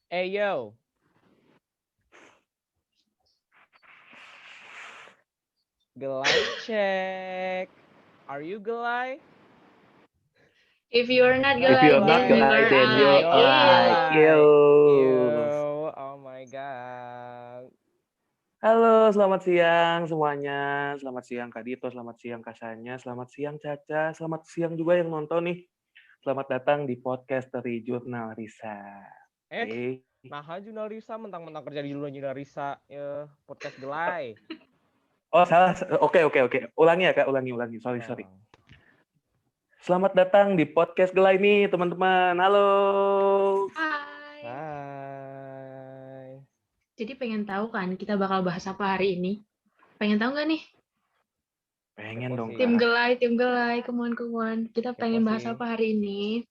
Hey yo, Gelai check. Are you Gelai? If you're not Not If you're Galai, not then you Gelai, Galai, are then then you're I. you're I. Ew. I. Yo. Ew, oh my god. Halo, selamat siang semuanya. Selamat siang Kak Dito, selamat siang Kak Sanya, selamat siang Caca, selamat siang juga yang nonton nih. Selamat datang di podcast dari Jurnal Risa. Oke. Nah Jurnal Risa mentang-mentang kerja di Jurnal Risa, podcast Gelai. Oh, salah. Oke. Ulangi ya Kak, ulangi. Sorry. Selamat datang di podcast Gelai nih, teman-teman. Halo. Hai. Hai. Jadi pengen tahu kan kita bakal bahas apa hari ini? Pengen tahu nggak nih? Pengen Kepo dong sih. Tim Kak. Gelai, come on. Kita Kepo pengen bahas sih. apa hari ini?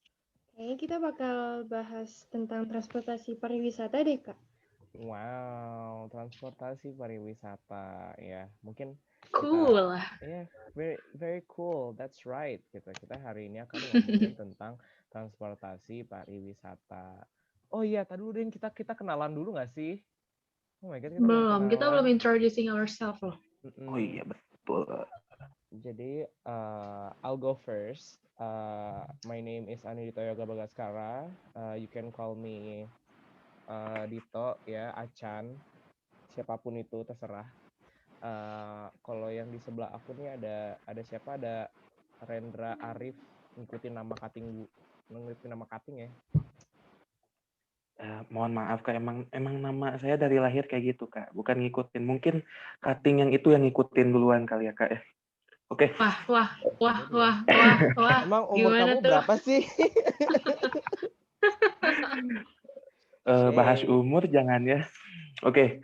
Kayaknya kita bakal bahas tentang transportasi pariwisata deh, Kak. Wow, transportasi pariwisata ya. Mungkin Cool. ya, very very cool. That's right. Kita hari ini akan ngomongin tentang transportasi pariwisata. Oh iya, tadi dulu deh kita kenalan dulu nggak sih? Oh my god, kita Belum, kita belum kenalan. introducing ourselves loh. Oh iya, betul. Jadi I'll go first. My name is Anidito Yoga Bagaskara. You can call me Dito ya, Acan. Siapapun itu terserah. Kalau yang di sebelah aku nih ada siapa? Ada Rendra Arif, ngikutin nama cutting ya. Mohon maaf Kak, emang nama saya dari lahir kayak gitu Kak, bukan ngikutin. Mungkin cutting yang itu yang ngikutin duluan kali ya Kak ya. Oke. Wah. Emang umur Gimana kamu tuh? berapa sih? Bahas umur jangan ya. Oke.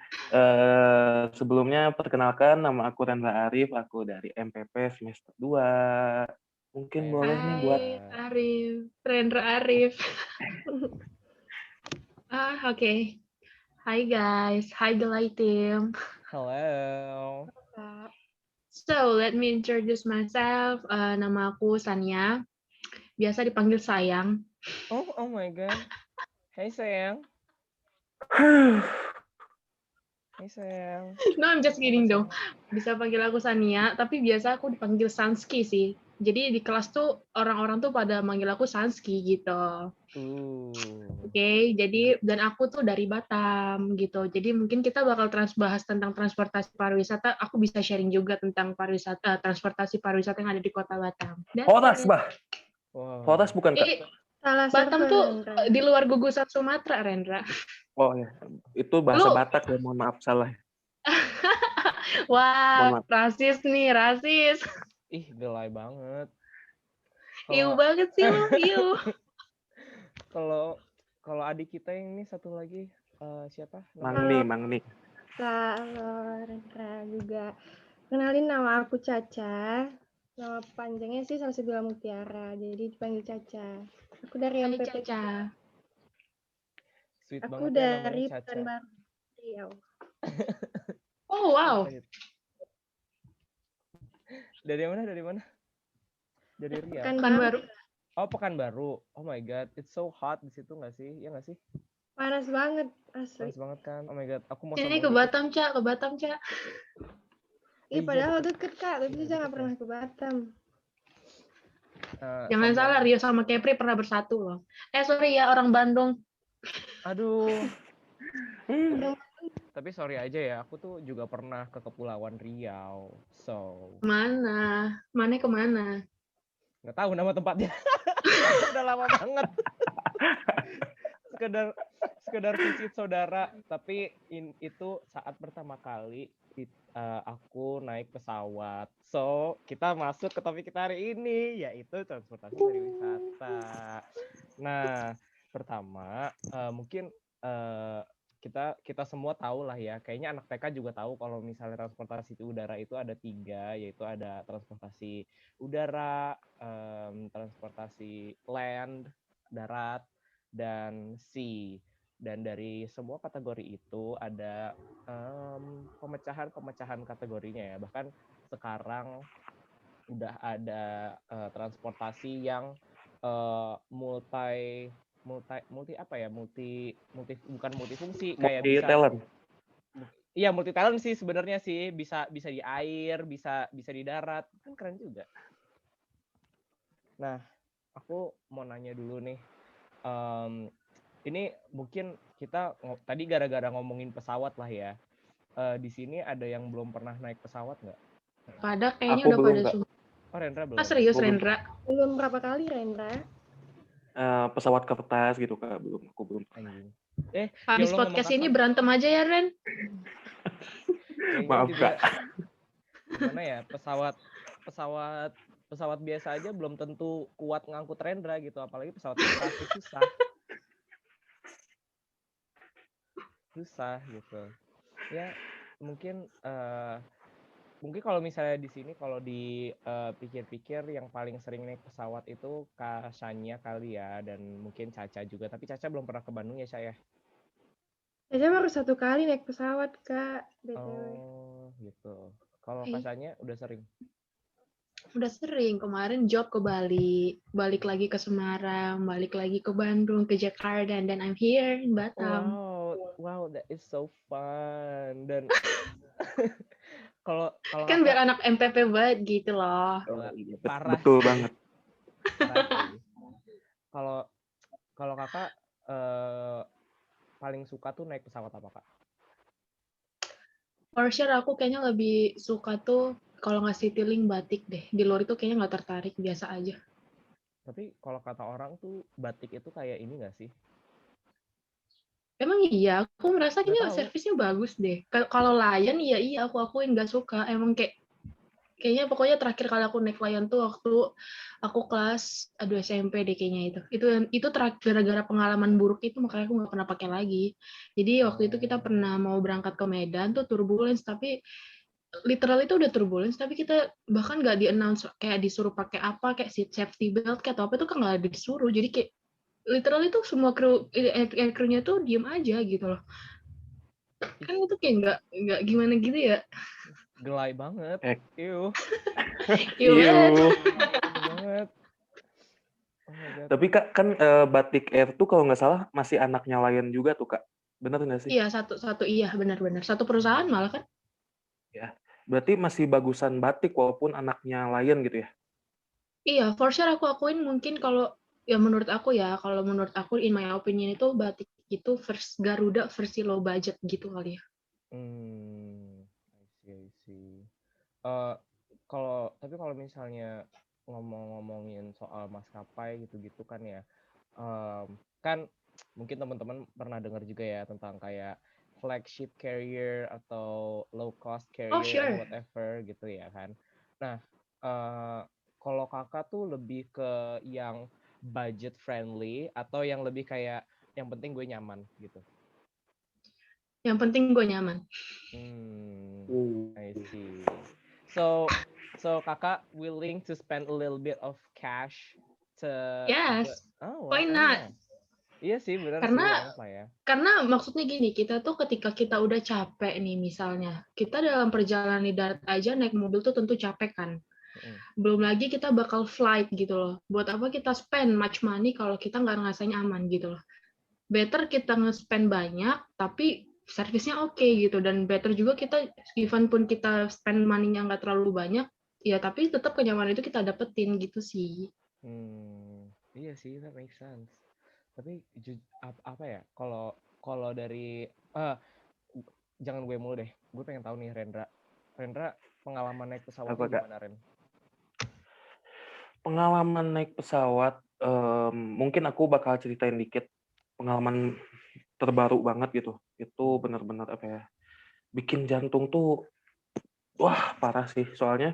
Sebelumnya perkenalkan, nama aku Rendra Arif, aku dari MPP semester 2. Mungkin boleh nih buat Arif, Rendra Arif. Oke. Hai guys, hi Galai team. Hello. Kak. So, let me introduce myself. Nama aku Sania. Biasa dipanggil Sayang. Oh my god. Hey sayang. Hey sayang. No, I'm just kidding dong. Bisa panggil aku Sania, tapi biasa aku dipanggil Sanski sih. Jadi di kelas tuh orang-orang tuh pada manggil aku Sanski gitu. Oke, jadi dan aku tuh dari Batam gitu. Jadi mungkin kita bakal bahas tentang transportasi pariwisata. Aku bisa sharing juga tentang transportasi pariwisata yang ada di Kota Batam. Horas, Bah. Wow. Horas bukan Kak? Salah Batam server, tuh Rendra. di luar gugusan Sumatera, Rendra. Oh ya, itu bahasa Lu- Batak ya, mohon maaf salah. Wah, Mohon maaf. rasis nih, rasis. Ih, gelai banget. Iu banget sih lu, iu. Kalau adik kita yang ini satu lagi siapa? Mangni. Halo, Rendra juga. Kenalin, nama aku Caca. Nama panjangnya sih Salsabila Mutiara, jadi dipanggil Caca. Aku dari Hai MPP. Caca. Sweet Aku banget ya namanya dari Caca. Pekanbaru Riau. Oh, wow. Dari mana? Dari Riau. Pekanbaru. Oh, Pekanbaru. Oh my god, it's so hot di situ nggak sih? Iya nggak sih? Panas banget, asli. Panas banget kan? Oh my god, aku mau Ini sombong ke dikit. Batam, Cak. Ke Batam, Cak. Ih, padahal deket Kak, tapi saya nggak pernah ke Batam. Jangan salah, Rio sama Kepri pernah bersatu loh. Sorry ya, orang Bandung. Aduh. Tapi sorry aja ya, aku tuh juga pernah ke Kepulauan Riau. So. Mana kemana? Nggak tahu nama tempatnya. Udah lama banget. sekedar visit saudara, tapi itu saat pertama kali aku naik pesawat. So, kita masuk ke topik kita hari ini, yaitu transportasi pariwisata. Nah, pertama mungkin kita semua tahu lah ya, kayaknya anak TK juga tahu kalau misalnya transportasi udara itu ada 3, yaitu ada transportasi udara, transportasi land, darat, dan sea. Dan dari semua kategori itu ada pemecahan kategorinya ya. Bahkan sekarang udah ada transportasi yang multi multi apa ya? Multi bukan multifungsi, kayak Multi bisa talent. iya multi talent sih sebenarnya sih, bisa di air, bisa di darat. Kan keren juga. Nah, aku mau nanya dulu nih. Ini mungkin kita tadi gara-gara ngomongin pesawat lah ya. Di sini ada yang belum pernah naik pesawat nggak? Pada kayaknya Aku udah belum, pada Kak. semua. Oh, Rendra Ah, belum. serius Aku belum. Rendra? Belum berapa kali, Rendra? Pesawat kertas gitu, Kak. Aku belum. Anjing. Habis lo ngomong podcast ini kasar. berantem aja ya, Ren? Kayaknya Maaf, juga Kak. gimana ya, pesawat biasa aja belum tentu kuat ngangkut Rendra gitu, apalagi pesawat kertas itu susah gitu. Ya mungkin kalau misalnya di sini kalau dipikir-pikir yang paling sering naik pesawat itu Kasanya kali ya, dan mungkin Caca juga, tapi Caca belum pernah ke Bandung ya, saya. Caca baru 1 kali naik pesawat, Kak. BTW. Oh gitu. Kalau Kasanya udah sering? Udah sering. Kemarin job ke Bali, balik lagi ke Semarang, balik lagi ke Bandung, ke Jakarta, and then I'm here in Batam. Wow, that is so fun. Dan kalau Kan biar Kakak anak MPP banget gitu loh. Iya, parah betul sih. banget. Parah sih. Kalau Kakak paling suka tuh naik pesawat apa, Kak? For sure aku kayaknya lebih suka tuh kalau nggak Citylink Batik deh. Di luar itu kayaknya nggak tertarik, biasa aja. Tapi kalau kata orang tuh Batik itu kayak ini nggak sih? Emang iya, aku merasa Nggak kayaknya tahu. servisnya bagus deh. Kalau Lion iya aku akuin nggak suka. Emang kayaknya pokoknya terakhir kali aku naik Lion tuh waktu aku kelas SMP deh kayaknya itu. Itu terakhir gara-gara pengalaman buruk itu makanya aku nggak pernah pakai lagi. Jadi waktu itu kita pernah mau berangkat ke Medan tuh turbulence, tapi literal itu udah turbulence, tapi kita bahkan nggak di-announce kayak disuruh pakai apa, kayak safety belt kayak atau apa itu kan nggak disuruh. Jadi kayak literal itu semua kru-nya tuh diem aja gitu loh. Kan itu kayak nggak gimana gitu ya. Gelai banget. Iuh. Iuh. Banget. Oh my God. Tapi Kak, kan Batik Air tuh kalau nggak salah masih anaknya Lion juga tuh, Kak. Benar nggak sih? Iya, satu iya benar-benar. Satu perusahaan malah kan. Ya. Berarti masih bagusan Batik walaupun anaknya Lion gitu ya? Iya, for sure aku akuin mungkin kalau menurut aku in my opinion itu Batik itu Garuda versi low budget gitu kali ya. I see. Tapi kalau misalnya ngomongin soal maskapai gitu-gitu kan ya, kan mungkin teman-teman pernah dengar juga ya tentang kayak flagship carrier atau low cost carrier and sure. whatever gitu ya kan. Nah, kalau Kakak tuh lebih ke yang budget friendly atau yang lebih kayak yang penting gue nyaman gitu? Yang penting gue nyaman. I see. So Kakak willing to spend a little bit of cash to Yes. Why enak. not? Iya sih, benar sih, why not lah ya. Karena maksudnya gini, kita tuh ketika kita udah capek nih misalnya, kita dalam perjalanan di darat aja naik mobil tuh tentu capek kan. Belum lagi kita bakal flight gitu loh. Buat apa kita spend much money kalau kita nggak ngerasain aman gitu loh. Better kita nge-spend banyak, tapi servisnya oke gitu. Dan better juga kita, even pun kita spend money-nya nggak terlalu banyak, ya tapi tetap kenyamanan itu kita dapetin gitu sih. Iya sih, that makes sense. Tapi apa ya, kalau dari jangan gue mulu deh, gue pengen tahu nih Rendra pengalaman naik pesawatnya gimana, Ren? Pengalaman naik pesawat, mungkin aku bakal ceritain dikit pengalaman terbaru banget gitu. Itu benar-benar apa ya, bikin jantung tuh wah parah sih. Soalnya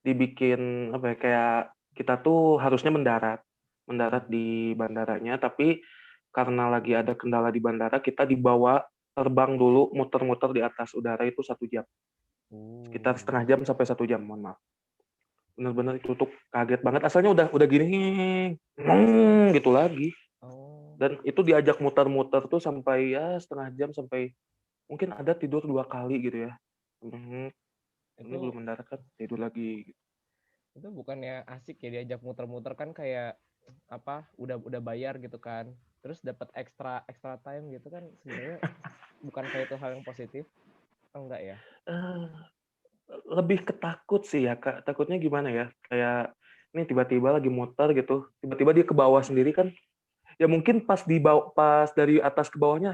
dibikin apa ya, kayak kita tuh harusnya mendarat di bandaranya, tapi karena lagi ada kendala di bandara, kita dibawa terbang dulu muter-muter di atas udara itu 1 jam. Sekitar setengah jam sampai 1 jam, mohon maaf. Benar-benar itu tuh kaget banget. Asalnya udah gini, gitu lagi. Dan itu diajak muter-muter tuh sampai ya setengah jam, sampai mungkin ada tidur 2 kali gitu ya. Ini belum mendarat kan, tidur lagi. Itu bukannya asik ya diajak muter-muter kan, kayak apa, udah bayar gitu kan, terus dapat extra time gitu kan sebenarnya bukan kayak itu hal yang positif. Enggak ya? Lebih ketakut sih ya Kak. Takutnya gimana ya? Kayak ini tiba-tiba lagi muter gitu, tiba-tiba dia ke bawah sendiri kan. Ya mungkin pas dari atas ke bawahnya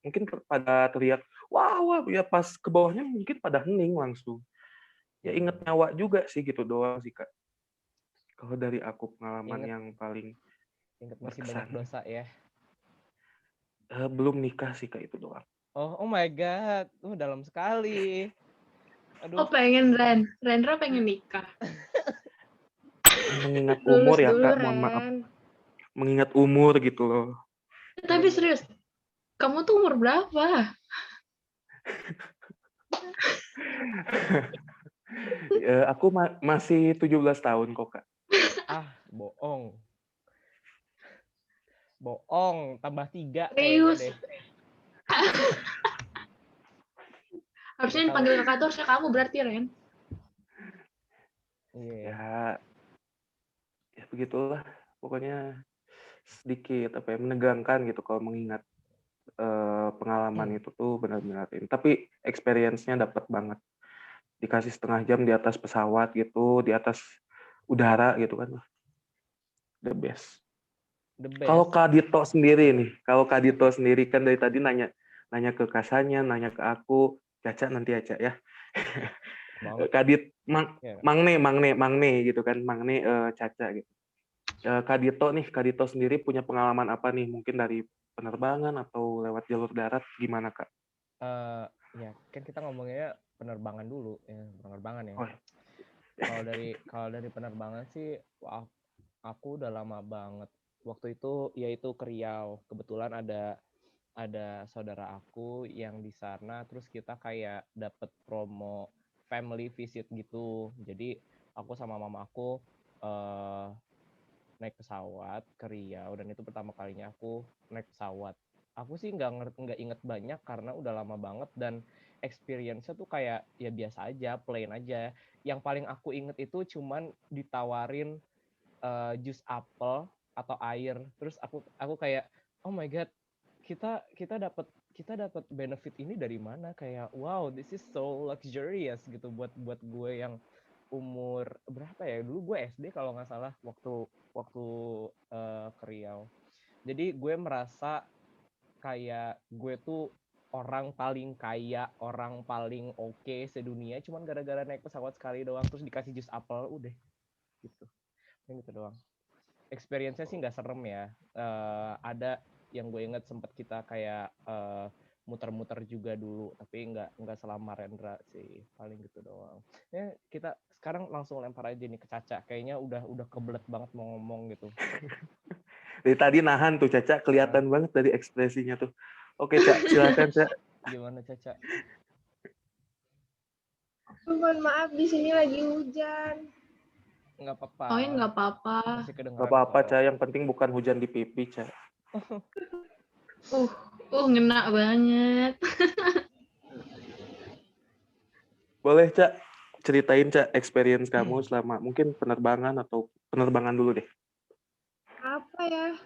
mungkin pada teriak wah ya pas ke bawahnya mungkin pada hening langsung. Ya inget nyawa juga sih gitu doang sih Kak. Kalau dari aku pengalaman yang paling inget masih berkesan. banyak dosa ya. Belum nikah sih Kak, itu doang. Oh my god, dalam sekali. Aduh. Oh pengen Rendra pengen nikah. Mengingat umur ya dulu, Kak, mohon maaf. Mengingat umur gitu loh. Tapi serius, kamu tuh umur berapa? Aku masih 17 tahun kok Kak. Bohong. Tambah 3 kayaknya Serius? deh. Harusnya dipanggil kakak tuh harusnya kamu berarti, Ren. Iya. Ya begitulah. Pokoknya sedikit menegangkan gitu kalau mengingat pengalaman itu tuh benar-benar ini. Tapi experience-nya dapat banget. Dikasih setengah jam di atas pesawat gitu, di atas udara gitu kan. The best. Kalau Kak Dito sendiri kan dari tadi nanya ke Kasanya, nanya ke aku, Caca nanti ya Cak ya. Kadit Mangne gitu kan, Caca gitu. Kak Dito sendiri punya pengalaman apa nih? Mungkin dari penerbangan atau lewat jalur darat gimana Kak? Ya kan kita ngomongnya penerbangan dulu ya, penerbangan ya. Oh. Kalau dari penerbangan sih, aku udah lama banget. Waktu itu yaitu ke Riau. Kebetulan ada saudara aku yang di sana, terus kita kayak dapet promo family visit gitu. Jadi aku sama mama aku naik pesawat ke Riau, dan itu pertama kalinya aku naik pesawat. Aku sih nggak inget banyak karena udah lama banget, dan experience-nya tuh kayak ya biasa aja, plain aja. Yang paling aku inget itu cuman ditawarin jus apel atau air, terus aku kayak oh my god, kita dapat benefit ini dari mana, kayak wow, this is so luxurious gitu buat gue yang umur berapa ya, dulu gue SD kalau nggak salah waktu ke Riau. Jadi gue merasa kayak gue tuh orang paling kaya, orang paling oke sedunia, cuman gara-gara naik pesawat sekali doang terus dikasih jus apel, udah gitu. Yang gitu doang. Experience-nya sih nggak serem ya. Ada yang gue inget sempet kita kayak muter-muter juga dulu, tapi nggak selama Rendra sih, paling gitu doang. Ya kita sekarang langsung lempar aja nih ke Caca, kayaknya udah kebelet banget mau ngomong gitu. Dari tadi nahan tuh Caca, kelihatan banget dari ekspresinya tuh. Oke Cak, silakan Cak. Gimana Caca? Mohon maaf, di sini lagi hujan. Nggak apa-apa. Oh, nggak apa-apa. Nggak apa-apa Cak, yang penting bukan hujan di pipi Cak. Ngena banget. Boleh Cak, ceritain Cak experience kamu selama mungkin penerbangan atau penerbangan dulu deh. Apa ya?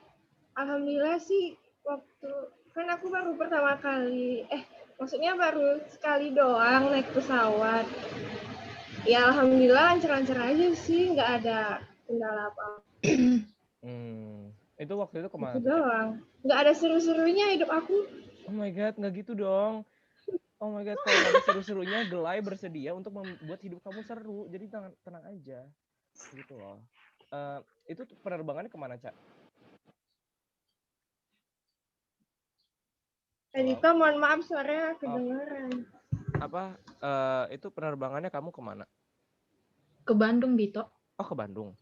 Alhamdulillah sih waktu kan aku baru pertama kali, maksudnya baru sekali doang naik pesawat. Ya alhamdulillah lancar-lancar aja sih, nggak ada kendala apa. Itu waktu itu kemana? Itu doang. Nggak ada seru-serunya hidup aku. Oh my god, nggak gitu dong. Oh my god, kalau nggak ada seru-serunya, Gelai bersedia untuk membuat hidup kamu seru. Jadi tenang aja. Gitu loh. Itu penerbangannya kemana, Cak? Dito, mohon maaf suaranya kedengeran. Apa? Itu penerbangannya kamu kemana? Ke Bandung, Dito. Oh, ke Bandung.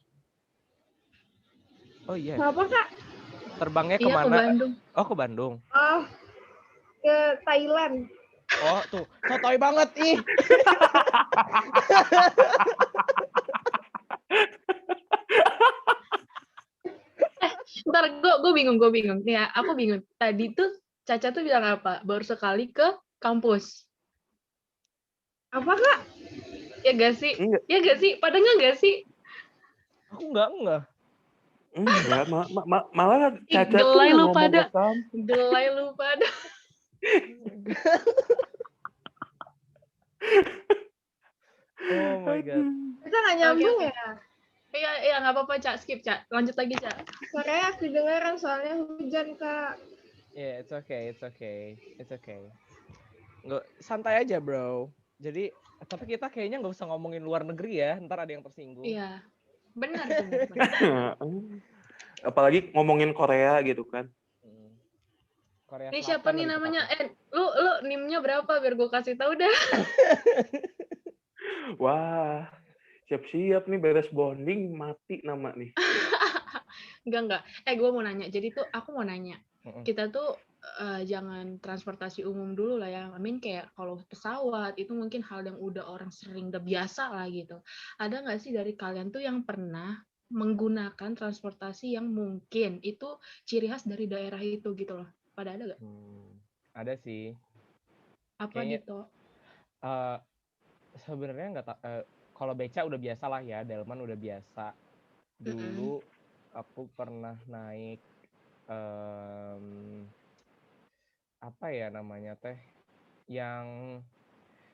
Oh iya. Apa, Kak? Terbangnya kemana? Iya, ke Bandung. Oh, ke Bandung. Oh, ke Thailand. Oh, tuh. Sotoy banget, ih. Ntar gue bingung. Nih, aku bingung. Tadi tuh Caca tuh bilang apa? Baru sekali ke kampus. Apa, Kak? Ya gak sih? Enggak. Ya gak sih? Pada nggak sih? Aku enggak. Enggak, malah Ih, Caca tuh gelai nggak lu ngomong pada. ke kamu. Gelai lu pada. Oh my god. Kita nggak nyambung Oke. ya? Iya, nggak apa-apa, Cak. Skip, Cak. Lanjut lagi, Cak. Suaranya kedengeran soalnya hujan, Kak. Yeah, it's okay. Nggak, santai aja, bro. Jadi, tapi kita kayaknya nggak usah ngomongin luar negeri ya. Ntar ada yang tersinggung. Iya. Benar. Apalagi ngomongin Korea gitu kan. Korea Ini Selatan siapa nih lebih namanya? tepatnya. Lu NIM-nya berapa biar gue kasih tahu dah. Wah, siap-siap nih beres bonding mati nama nih. Enggak. Gue mau nanya. Jadi tuh aku mau nanya. Kita tuh jangan transportasi umum dulu lah ya. I mean kayak kalau pesawat itu mungkin hal yang udah orang sering udah biasa lah gitu. Ada nggak sih dari kalian tuh yang pernah menggunakan transportasi yang mungkin itu ciri khas dari daerah itu gitu loh? Pada ada nggak? Ada sih. Apa Kayaknya, gitu? sebenarnya nggak kalau beca udah biasa lah ya, delman udah biasa. Dulu aku pernah naik apa ya namanya teh, yang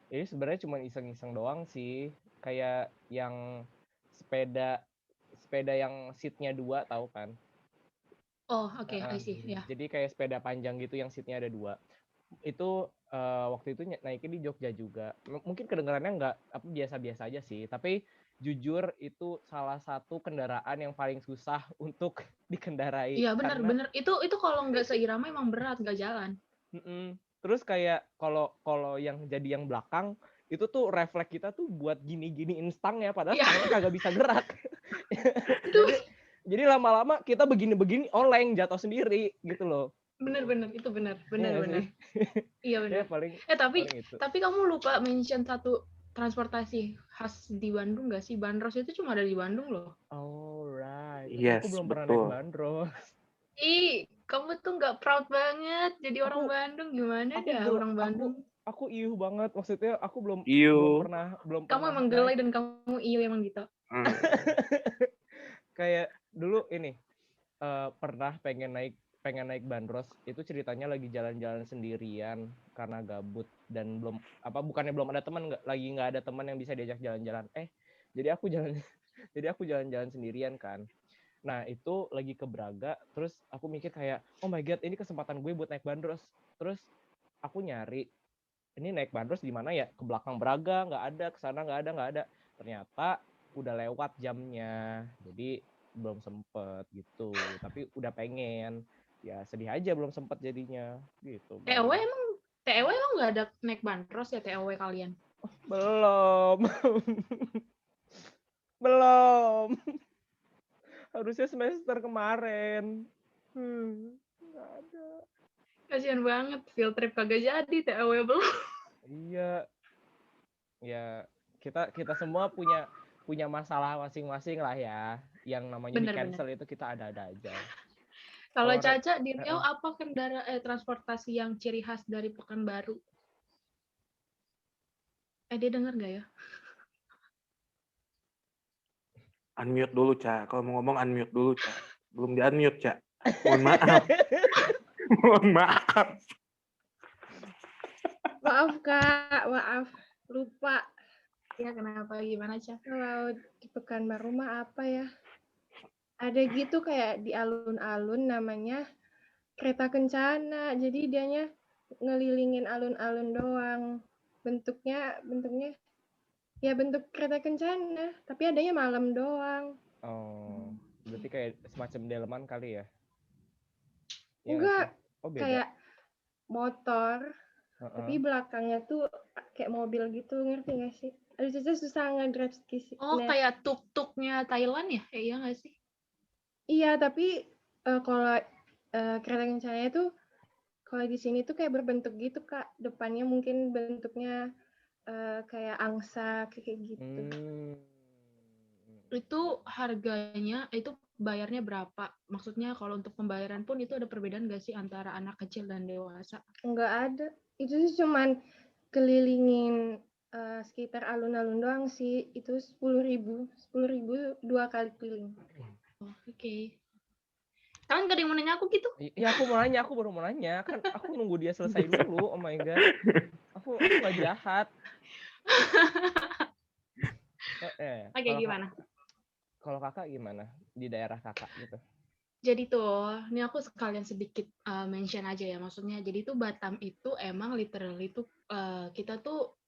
ini sebenarnya cuma iseng-iseng doang sih, kayak yang sepeda yang seatnya 2, tahu kan? Oh, oke, I see, ya. Jadi kayak sepeda panjang gitu yang seatnya ada 2. Itu waktu itu naiknya di Jogja juga. Mungkin kedengarannya nggak apa, biasa-biasa aja sih, tapi jujur itu salah satu kendaraan yang paling susah untuk dikendarai. Iya, Karena benar. Itu kalau nggak seirama emang berat, nggak jalan. Terus kayak kalau yang jadi yang belakang itu tuh refleks kita tuh buat gini-giniin stangnya, padahal stangnya kagak bisa gerak. jadi lama-lama kita begini-begini oleng, jatuh sendiri gitu loh. Bener, itu bener. Iya bener. Ya, paling tapi kamu lupa mention satu transportasi khas di Bandung nggak sih? Bandros itu cuma ada di Bandung loh. Alright. Yes, Aku belum pernah betul. naik bandros. Ih, kamu tuh nggak proud banget jadi orang Bandung, gimana dah orang Bandung? Aku iuh banget, maksudnya aku belum pernah Kamu emang gelai dan kamu iuh emang gitu. Kayak dulu ini pernah pengen naik bandros, itu ceritanya lagi jalan-jalan sendirian karena gabut dan bukannya belum ada teman, nggak ada teman yang bisa diajak jalan-jalan. Jadi aku jalan-jalan sendirian kan. Nah, itu lagi ke Braga, terus aku mikir kayak, oh my god, ini kesempatan gue buat naik bandros. Terus aku nyari, ini naik bandros di mana ya? Ke belakang Braga, nggak ada, ke sana nggak ada. Ternyata udah lewat jamnya, jadi belum sempet gitu. Tapi udah pengen, ya sedih aja belum sempet jadinya gitu. TEW emang nggak ada naik bandros ya TEW kalian? Belum. Harusnya semester kemarin. Nggak ada. Kasian banget, field trip kagak jadi, TEW belum. Iya. Ya, kita semua punya masalah masing-masing lah ya. Yang namanya di cancel itu kita ada-ada aja. Kalau Caca di Riau apa transportasi yang ciri khas dari Pekanbaru? Dia denger nggak ya? Unmute dulu, Ca. Kalau mau ngomong unmute dulu, Ca. Belum di-unmute, Ca. Mohon maaf. Mohon maaf. Maaf, Kak. Maaf. Lupa. Ya, kenapa? Gimana, Ca? Kalau di Pekanbaru mah apa ya? Ada gitu kayak di alun-alun namanya kereta kencana. Jadi dianya ngelilingin alun-alun doang. Bentuknya ya bentuk kereta kencana, tapi adanya malam doang. Oh, berarti kayak semacam delman kali ya? Enggak, beda. Kayak motor, tapi belakangnya tuh kayak mobil gitu, ngerti nggak sih? Aduh, Caca susah nge-deskripsi sih. Kayak tuk-tuknya Thailand ya? Iya nggak sih? Iya, tapi kalau kereta kencananya tuh, kalau di sini tuh kayak berbentuk gitu, Kak. Depannya mungkin bentuknya kayak angsa, kayak gitu. Itu harganya, itu bayarnya berapa? Maksudnya kalau untuk pembayaran pun itu ada perbedaan nggak sih antara anak kecil dan dewasa? Nggak ada. Itu sih cuman kelilingin sekitar alun-alun doang sih. Itu 10.000 2 kali keliling. Oke. Kalian gak ada yang mau nanya aku gitu? Iya aku mau nanya, aku baru mau nanya. Kan aku nunggu dia selesai dulu. Oh my god. Aku nggak jahat. Oke, gimana? Kalau kakak gimana di daerah kakak gitu? Jadi tuh, ini aku sekalian sedikit mention aja ya. Maksudnya, jadi tuh Batam itu emang literally tuh kita tuh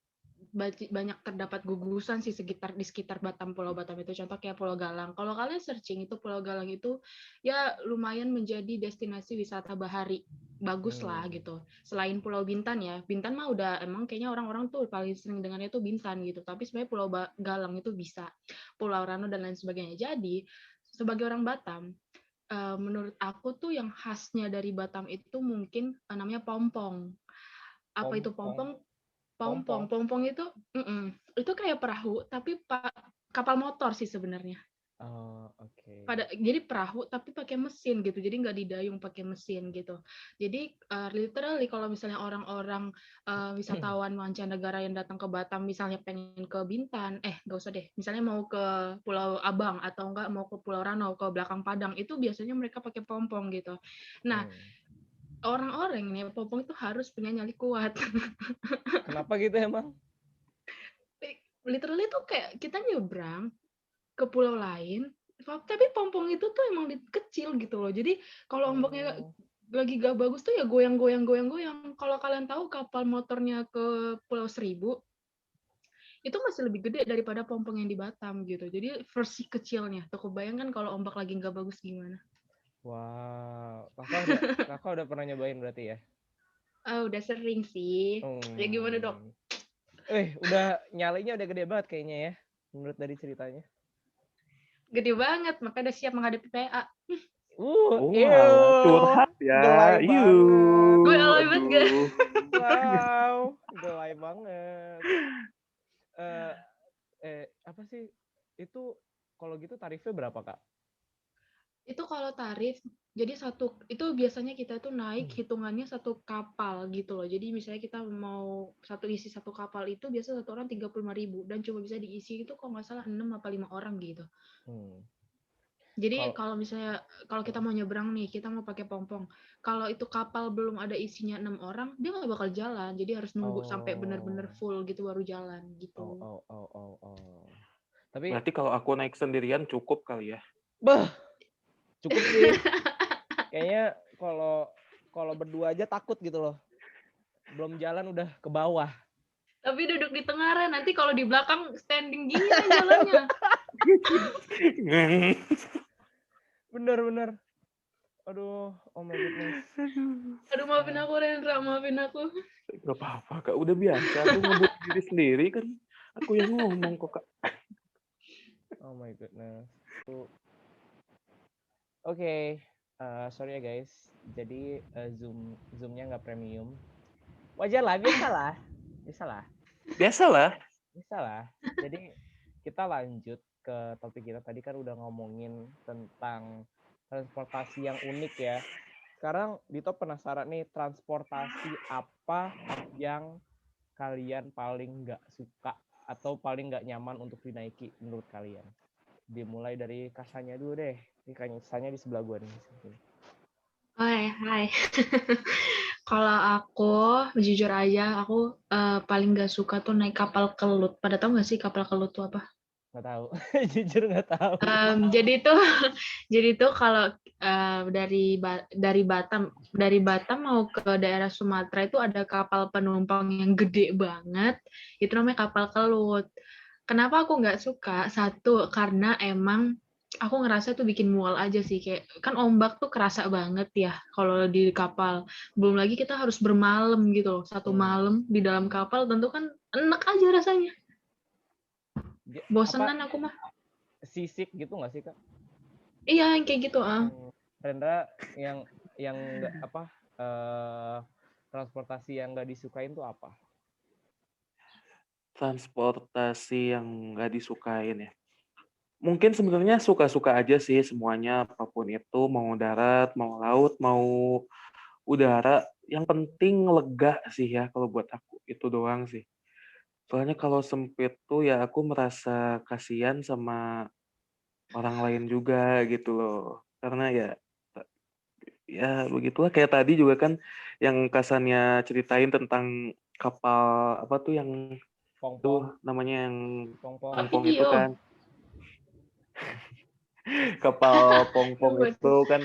banyak terdapat gugusan sih di sekitar Batam, Pulau Batam itu. Contoh kayak Pulau Galang. Kalau kalian searching itu Pulau Galang itu ya lumayan menjadi destinasi wisata bahari. Bagus lah gitu. Selain Pulau Bintan ya. Bintan mah udah emang kayaknya orang-orang tuh paling sering dengarnya tuh Bintan gitu. Tapi sebenarnya Pulau Galang itu bisa. Pulau Rano dan lain sebagainya. Jadi, sebagai orang Batam, menurut aku tuh yang khasnya dari Batam itu mungkin namanya pompong. Apa itu pompong? Pompong. Pompong itu kayak perahu tapi kapal motor sih sebenarnya. Oh, oke. Jadi perahu tapi pakai mesin gitu. Jadi nggak didayung pakai mesin gitu. Jadi literally kalau misalnya orang-orang wisatawan mancanegara yang datang ke Batam misalnya pengen ke Bintan, nggak usah deh. Misalnya mau ke Pulau Abang atau enggak mau ke Pulau Rano, ke belakang Padang, itu biasanya mereka pakai pompong gitu. Nah, orang-orang ini pompong itu harus punya nyali kuat. Kenapa gitu emang? Literally tuh kayak kita nyebrang ke pulau lain, tapi pompong itu tuh emang kecil gitu loh. Jadi kalau ombaknya lagi gak bagus tuh ya goyang. Kalau kalian tahu kapal motornya ke Pulau Seribu, itu masih lebih gede daripada pompong yang di Batam gitu. Jadi versi kecilnya. Tuh kebayangkan kalau ombak lagi gak bagus gimana. Wow, kakak udah pernah nyobain berarti ya? Udah sering sih. Ya gimana dok? Udah nyalinya udah gede banget kayaknya ya, menurut dari ceritanya. Gede banget, makanya udah siap menghadapi PA. Curhat ya. Gelai banget. Gue alay banget gak? Wow, gelai banget. Apa sih? Itu kalau gitu tarifnya berapa, Kak? Itu kalau tarif, jadi itu biasanya kita tuh naik hitungannya satu kapal gitu loh. Jadi misalnya kita mau isi satu kapal itu biasa satu orang 35.000 dan cuma bisa diisi itu kalau nggak salah 6 apa 5 orang gitu. Jadi kalau misalnya kalau kita mau nyebrang nih, kita mau pakai pompong. Kalau itu kapal belum ada isinya 6 orang, dia nggak bakal jalan. Jadi harus nunggu sampai benar-benar full gitu baru jalan gitu. Tapi berarti kalau aku naik sendirian cukup kali ya? Cukup sih. Kayaknya kalau berdua aja takut gitu loh. Belum jalan udah ke bawah. Tapi duduk di tengah, nanti kalau di belakang standing gini kan jalannya. Bener. Aduh, oh my goodness. Aduh, maafin aku Rendra, maafin aku. Gak apa-apa Kak, udah biasa. Aku ngebut diri sendiri kan. Aku yang ngomong kok Kak. Oh my goodness. Oke, sorry ya guys. Jadi zoomnya nggak premium. Wajar lah, biasalah. Jadi kita lanjut ke topik kita. Tadi kan udah ngomongin tentang transportasi yang unik ya. Sekarang Dito penasaran nih, transportasi apa yang kalian paling nggak suka atau paling nggak nyaman untuk dinaiki menurut kalian? Dimulai dari Kasanya dulu deh. Ini Kasanya di sebelah gue nih. Hai. Kalau aku, jujur aja, aku paling nggak suka tuh naik kapal kelut. Pada tahu nggak sih kapal kelut itu apa? Nggak tahu. Jujur nggak tahu. Jadi tuh kalau dari Batam mau ke daerah Sumatera itu ada kapal penumpang yang gede banget. Itu namanya kapal kelut. Kenapa aku nggak suka? Satu, karena emang aku ngerasa tuh bikin mual aja sih. Kayak kan ombak tuh kerasa banget ya kalau di kapal. Belum lagi kita harus bermalam gitu loh. Satu malam di dalam kapal tentu kan enak aja rasanya. Bosenan aku mah. Sisik gitu nggak sih Kak? Iya, yang kayak gitu. Rendra yang nggak transportasi yang nggak disukain tuh apa? Transportasi yang nggak disukain ya. Mungkin sebenarnya suka-suka aja sih semuanya, apapun itu, mau darat, mau laut, mau udara. Yang penting lega sih ya kalau buat aku, itu doang sih. Soalnya kalau sempit tuh ya aku merasa kasihan sama orang lain juga gitu loh. Karena ya ya begitulah, kayak tadi juga kan yang Kasannya ceritain tentang kapal apa tuh yang Pong-pong, tuh namanya yang pong-pong. pong-pong itu Video. kan. Kapal pong-pong Coba itu kan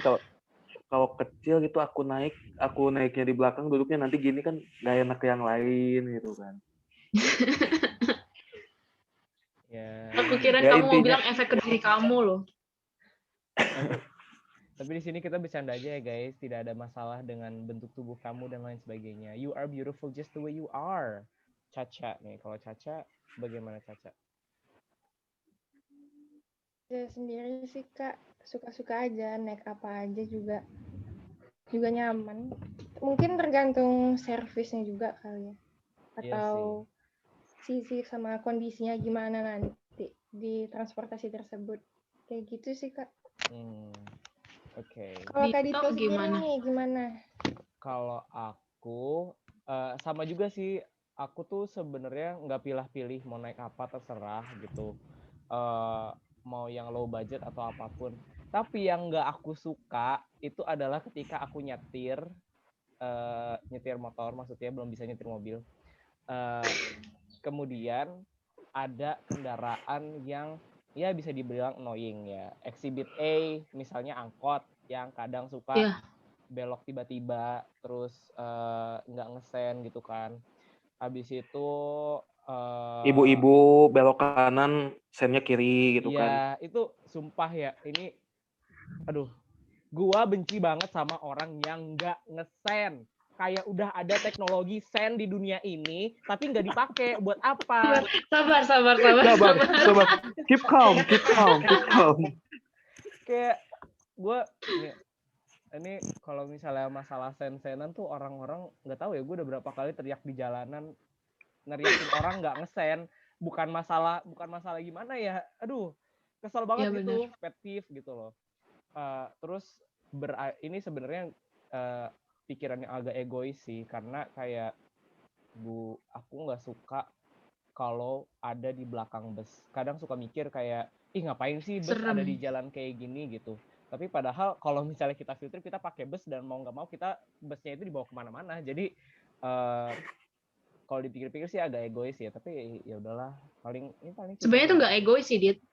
kalau kecil gitu aku naiknya di belakang, duduknya nanti gini kan gak enak ke yang lain gitu kan. Ya. Aku kira Ya, kamu mau intinya bilang efek ke diri kamu loh. Tapi di sini kita bercanda aja ya guys, tidak ada masalah dengan bentuk tubuh kamu dan lain sebagainya. You are beautiful just the way you are. Caca nih, kalau Caca bagaimana Caca? Saya sendiri sih Kak, suka-suka aja, naik apa aja juga nyaman. Mungkin tergantung servisnya juga kali ya. Atau sisi sama kondisinya gimana nanti di transportasi tersebut. Kayak gitu sih Kak. Oke. Kalau Kak Dito Dito sendiri gimana? nih gimana? Kalau aku sama juga sih. Aku tuh sebenarnya nggak pilih-pilih mau naik apa, terserah gitu. Mau yang low budget atau apapun. Tapi yang nggak aku suka itu adalah ketika aku nyetir motor, maksudnya belum bisa nyetir mobil. Kemudian ada kendaraan yang ya bisa dibilang annoying ya. Exhibit A misalnya angkot yang kadang suka belok tiba-tiba, terus nggak ngesen gitu kan. Habis itu ibu-ibu belok kanan, sennya kiri gitu kan. Iya, itu sumpah ya, ini aduh, gua benci banget sama orang yang nggak ngesen. Kayak udah ada teknologi sen di dunia ini, tapi nggak dipakai. Buat apa? Sabar. Keep calm. Kayak gue ini kalau misalnya masalah sen-senan tuh orang-orang nggak tahu ya, gue udah berapa kali teriak di jalanan neriakin orang nggak ngesen, bukan masalah gimana ya, aduh kesel banget Ya, gitu, pet peeve gitu loh. Terus ini sebenarnya pikiran yang agak egois sih, karena kayak aku nggak suka kalau ada di belakang bus. Kadang suka mikir kayak, ih ngapain sih bus ada di jalan kayak gini gitu. Tapi padahal kalau misalnya kita filter, kita pakai bus dan mau nggak mau kita busnya itu dibawa kemana-mana. Jadi kalau dipikir-pikir sih agak egois ya. Tapi ya udahlah, paling sebenarnya itu nggak egois sih, Dit.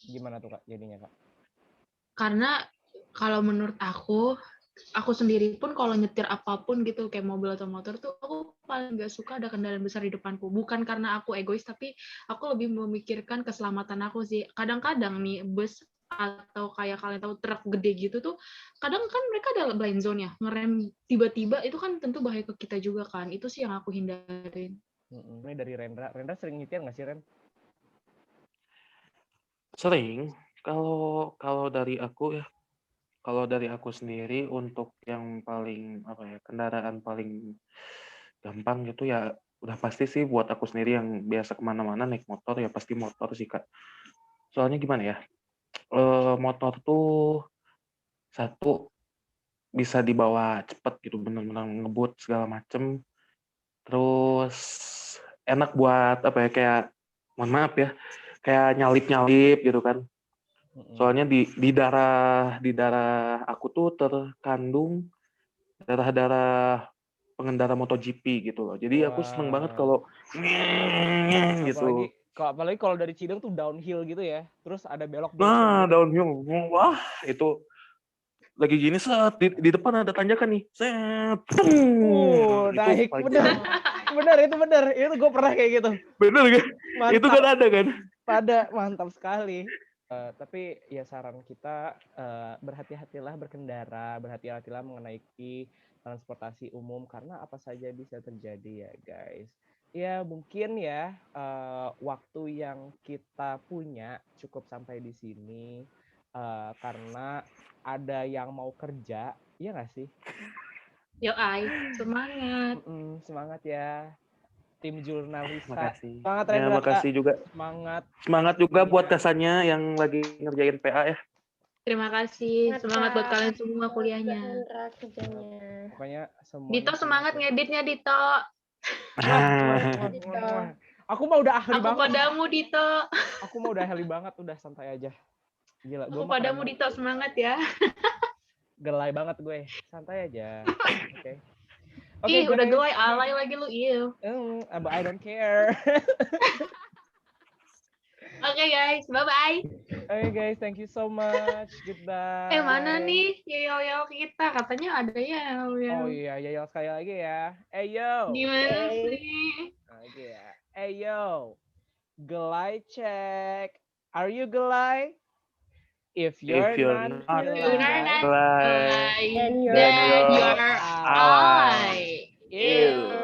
Gimana tuh Kak jadinya Kak? Karena kalau menurut aku sendiri pun kalau nyetir apapun gitu kayak mobil atau motor tuh aku paling nggak suka ada kendaraan besar di depanku. Bukan karena aku egois, tapi aku lebih memikirkan keselamatan aku sih. Kadang-kadang nih bus atau kayak kalian tahu truk gede gitu tuh, kadang kan mereka ada blind zone ya, ngerem tiba-tiba itu kan tentu bahaya ke kita juga kan. Itu sih yang aku hindarin. Ini dari Rendra sering nyetir nggak sih Ren? Sering. Kalau dari aku ya, kalau dari aku sendiri untuk yang paling kendaraan paling gampang gitu ya udah pasti sih buat aku sendiri yang biasa kemana-mana naik motor ya pasti motor sih Kak. Soalnya gimana ya, motor tuh satu bisa dibawa cepet gitu, bener-bener ngebut segala macem. Terus enak buat kayak mohon maaf ya, kayak nyalip gitu kan. Soalnya di darah aku tuh terkandung darah pengendara MotoGP gitu loh. Jadi aku seneng banget kalau gitu. Apalagi kalau dari Cideng tuh downhill gitu ya. Terus ada belok. Nah, downhill. Wah, itu lagi gini set di depan ada tanjakan nih. Set. Naik bener. Itu gue pernah kayak gitu. Bener kan? Mantap. Itu kan ada kan? Mantap sekali. Tapi ya saran kita berhati-hatilah berkendara, berhati-hatilah menaiki transportasi umum karena apa saja bisa terjadi ya guys. Ya mungkin ya waktu yang kita punya cukup sampai di sini karena ada yang mau kerja, iya nggak sih? Semangat. Semangat ya. Tim jurnal Risa. Makasih. Semangat Rendra. Ya, makasih juga. Semangat juga buat Kasannya yang lagi ngerjain PA ya. Terima kasih. Semangat buat kalian semua kuliahnya. Pokoknya semuanya. Dito semangat ngeditnya Dito. Aku mah udah ahli banget. Aku padamu Dito. Aku mah udah ahli banget, udah santai aja. Gila, aku padamu Dito, semangat ya. gelai banget gue. Santai aja. Oke. Ih, udah gelai alay lagi lu, But I don't care. Oke guys, bye-bye. Oke guys, thank you so much. Goodbye. Mana nih yel-yel kita? Katanya ada yel. Oh iya, yel sekali lagi ya. Yo. Gimana sih? Oke ya. Yo. Gelai check. Are you gelai? If you're not gelai, then then you're you're alay. Ew.